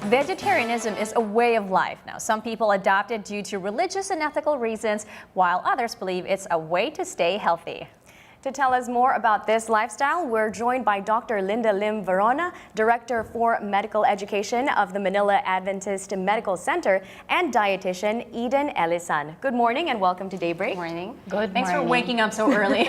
Vegetarianism is a way of life. Now, some people adopt it due to religious and ethical reasons, while others believe it's a way to stay healthy. To tell us more about this lifestyle, we're joined by Dr. Linda Lim Verona, Director for Medical Education of the Manila Adventist Medical Center, and dietitian Eden Elisan. Good morning and welcome to Daybreak. Good morning. Good Thanks morning. for waking up so early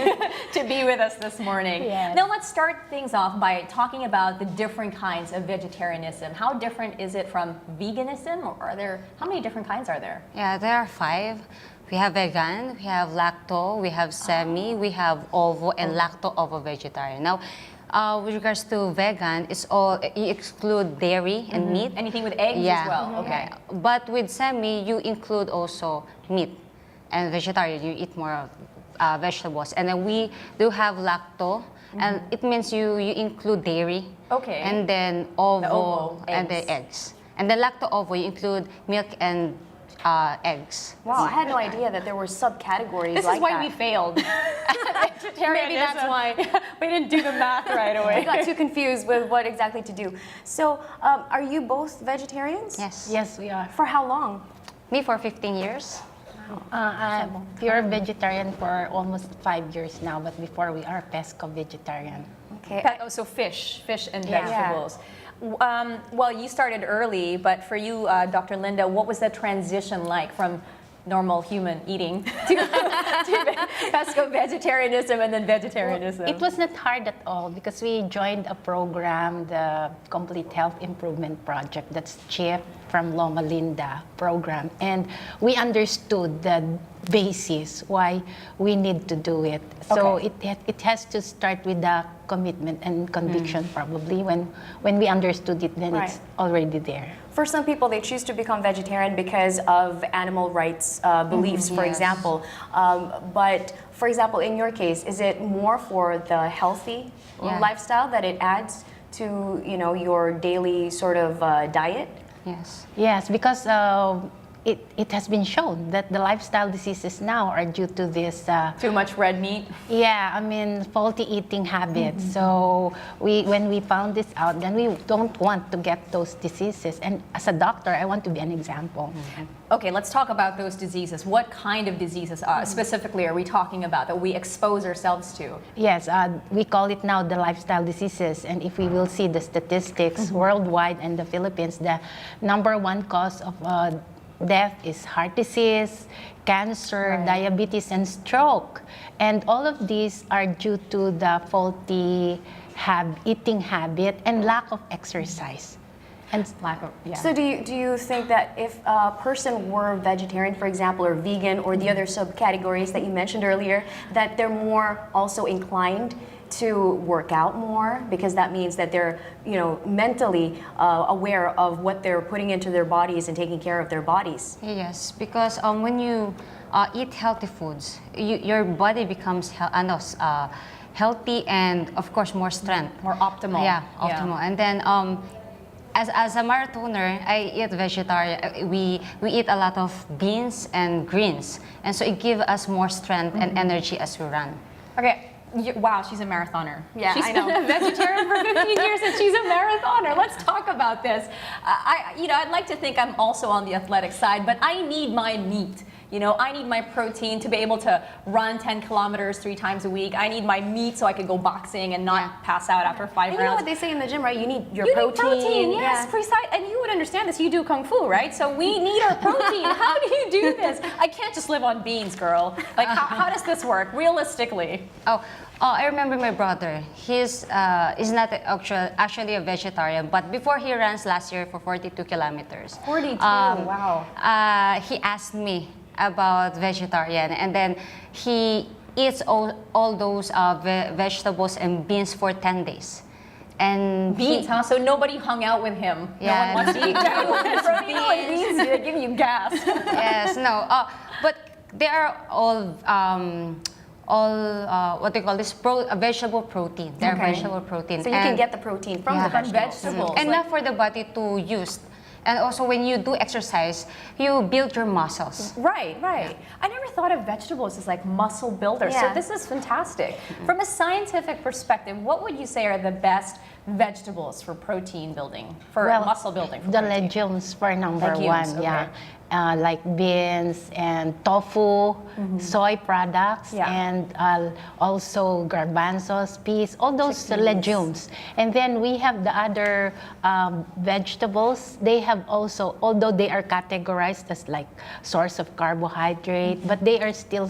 to be with us this morning. Yes. Now let's start things off by talking about the different kinds of vegetarianism. How different is it from veganism, or how many different kinds are there? Yeah, there are 5. We have vegan, we have lacto, we have semi, we have ovo, and lacto-ovo vegetarian. Now, with regards to vegan, it's all, you exclude dairy and meat. Anything with eggs as well? Okay. But with semi, you include also meat. And vegetarian, you eat more vegetables. And then we do have lacto, and it means you include dairy. Okay. And then ovo, ovo, and the eggs. And then lacto-ovo, you include milk and eggs. Wow, I had no idea that there were subcategories This like is why that. we failed. Maybe that's why. We didn't do the math right away. I got too confused with what exactly to do. So, are you both vegetarians? Yes. Yes, we are. For how long? Me for 15 years. I'm pure vegetarian for almost 5 years now, but before we are pesco vegetarian. Okay. So fish and Yeah. vegetables. Well, you started early, but for you, Dr. Linda, what was the transition like from normal human eating to pesco vegetarianism and then vegetarianism? It was not hard at all because we joined a program, the Complete Health Improvement Project, that's CHIP from Loma Linda program. And we understood the basis why we need to do it. So Okay. it has to start with the commitment and conviction probably. When we understood it, then it's Right. already there. For some people, they choose to become vegetarian because of animal rights beliefs, for Yes. example. But for example, in your case, is it more for the healthy Yeah. lifestyle that it adds to your daily sort of diet? Yes. Yes, because it has been shown that the lifestyle diseases now are due to this. Too much red meat? Yeah, I mean, faulty eating habits. So when we found this out, then we don't want to get those diseases. And as a doctor, I want to be an example. Okay, let's talk about those diseases. What kind of diseases specifically are we talking about that we expose ourselves to? Yes, we call it now the lifestyle diseases. And if we will see the statistics worldwide and the Philippines, the number 1 cause of death is heart disease, cancer, diabetes, and stroke. And all of these are due to the faulty eating habit and lack of exercise. And Lack of, So do you think that if a person were vegetarian, for example, or vegan, or the other subcategories that you mentioned earlier, that they're more also inclined to work out more because that means that they're mentally aware of what they're putting into their bodies and taking care of their bodies? Yes, because when you eat healthy foods, your body becomes healthy and, of course, more strength. more optimal? Yeah, optimal. And then, as a marathoner, I eat vegetarian. We eat a lot of beans and greens, and so it gives us more strength and energy as we run. Okay. Wow, she's a marathoner. Yeah, she's I know. been a vegetarian for 15 years and she's a marathoner. Let's talk about this. I'd like to think I'm also on the athletic side, but I need my meat. I need my protein to be able to run 10 kilometers 3 times a week. I need my meat so I could go boxing and not pass out after 5 And you know rounds. what they say in the gym, right? You need your You protein. need protein, yes, Yeah. precise. And you would understand this. You do kung fu, right? So we need our protein. How do you do this? I can't just live on beans, girl. Like, how does this work realistically? I remember my brother. He's not actually a vegetarian, but before he runs last year for 42 kilometers. 42, wow. He asked me about vegetarian, and then he eats all those vegetables and beans for 10 days. And Beans, huh? So nobody hung out with him. Yeah, No one wants to eat protein. Like beans, they give you gas. Yes, no. But they are all what they call this vegetable protein. They're Okay. vegetable protein. So you can get the protein from Yeah. the From vegetables. vegetables. enough for the body to use. And also when you do exercise, you build your muscles. Right, right. I never thought of vegetables as like muscle builders. So Yeah. this is fantastic. From a scientific perspective, what would you say are the best vegetables for protein building, for muscle building? For the protein? legumes for number Legumes, one, yeah. okay. Like beans and tofu, soy products, Yeah. and also garbanzos, peas, all those legumes. And then we have the other vegetables. They have also, although they are categorized as like source of carbohydrate, but they are still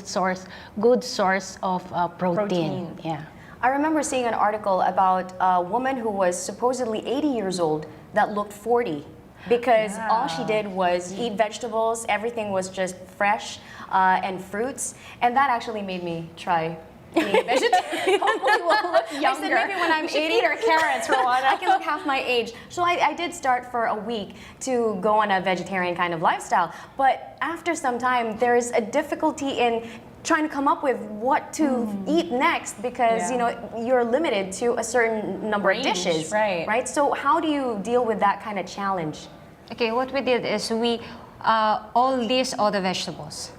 good source of protein. Yeah. I remember seeing an article about a woman who was supposedly 80 years old that looked 40 because all she did was eat vegetables, everything was just fresh and fruits, and that actually made me try being a vegetarian. Hopefully we'll look younger. I said maybe when I'm We should 80, eat our carrots, Rowana. I can look half my age. So I did start for a week to go on a vegetarian kind of lifestyle, but after some time there's a difficulty in trying to come up with what to eat next because Yeah. you know you're limited to a certain number Range, of dishes, right. So how do you deal with that kind of challenge? Okay, what we did is we all list all the vegetables.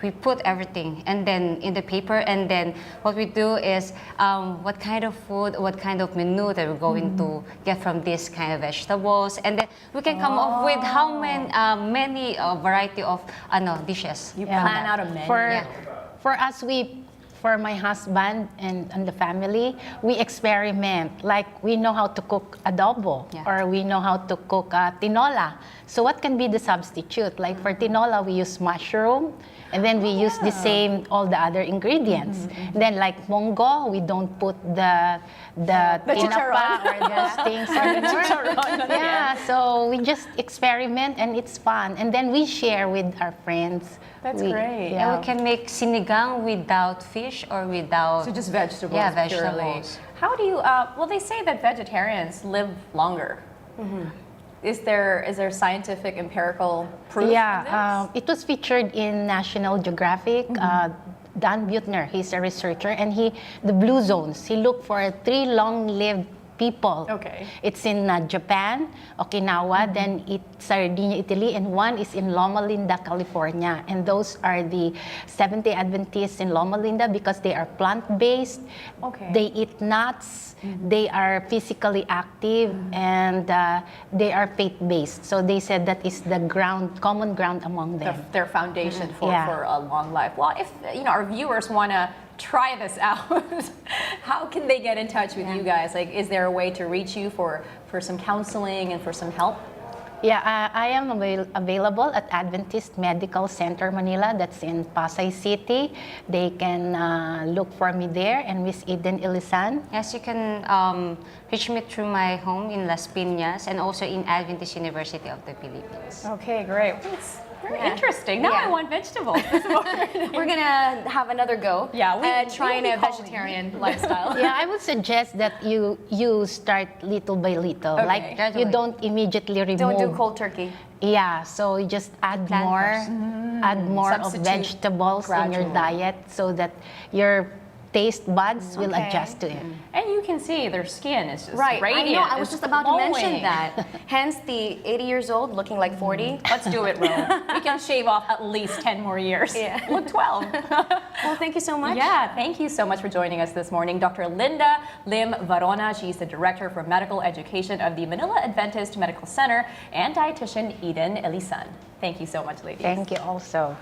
We put everything and then in the paper, and then what we do is what kind of food, what kind of menu that we're going to get from this kind of vegetables, and then we can come up with how many variety of dishes. You plan out a menu. For us, for my husband and the family, we experiment. Like we know how to cook adobo, Yeah. or we know how to cook tinola. So what can be the substitute? Like for tinola, we use mushroom, and then we use the same, all the other ingredients. Then like mongo, we don't put the tinapa or those things anymore. Yeah, so we just experiment and it's fun. And then we share with our friends. That's great. Yeah. And we can make sinigang without fish or without. So just vegetables. Yeah, purely. vegetables. How do you? Well, they say that vegetarians live longer. Is there scientific empirical proof? Yeah, of this? it was featured in National Geographic. Dan Buettner, he's a researcher, and the blue zones, he looked for 3 long-lived people. Okay. It's in Japan, Okinawa, then it's Sardinia, Italy, and one is in Loma Linda, California. And those are the Seventh-day Adventists in Loma Linda because they are plant-based. Okay. They eat nuts. They are physically active, and they are faith-based. So they said that is the common ground among them. Their foundation for a long life. Well, if our viewers want to try this out, how can they get in touch with you guys? Like, is there a way to reach you for some counseling and for some help? Yeah, I am available at Adventist Medical Center Manila. That's in Pasay City. They can look for me there, and Miss Eden Ilisan. Yes, you can reach me through my home in Las Piñas and also in Adventist University of the Philippines. Okay, great. It's very interesting. Now Yeah. I want vegetables. We're gonna have another go at trying we'll a be calling vegetarian lifestyle. Yeah, I would suggest that you start little by little. Okay. Like you Gradually. don't immediately remove. Don't do cold turkey. Yeah, so you just add Plant more, of Substitute vegetables in your gradually. diet so that your taste buds will Okay. adjust to it. And you can see their skin is just Right, radiant. I know. I was it's just about to mention glowing. that. Hence the 80 years old looking like 40. Let's do it, Ro. We can shave off at least 10 more years. Yeah. Look 12. Well, thank you so much. Yeah, thank you so much for joining us this morning. Dr. Linda Lim Varona, she's the Director for Medical Education of the Manila Adventist Medical Center, and dietitian Eden Elisan. Thank you so much, ladies. Thank you also.